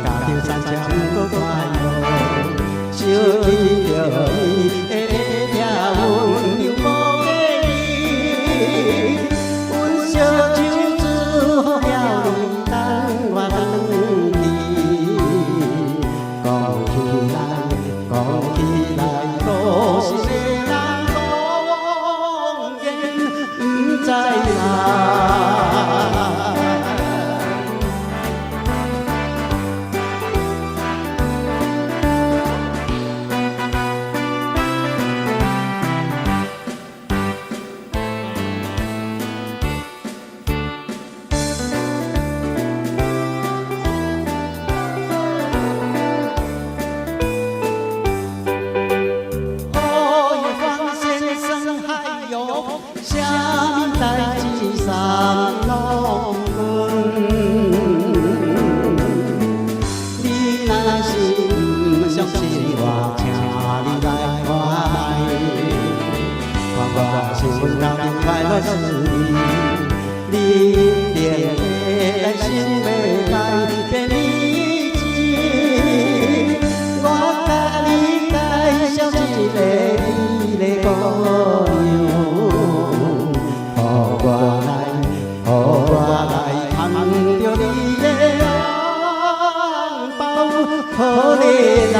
家庭三强个快乐，想起着伊的听阮又无的伊，阮烧酒煮好了你等我等你，讲起来讲起来都是个人讲言不知哪。啥物代志三拢分，你若是不相信我，请你来看我是阮人快乐是你，你一定会来想要改变你志，我甲你介绍一个你的姑娘。看着你的红包，可怜啊！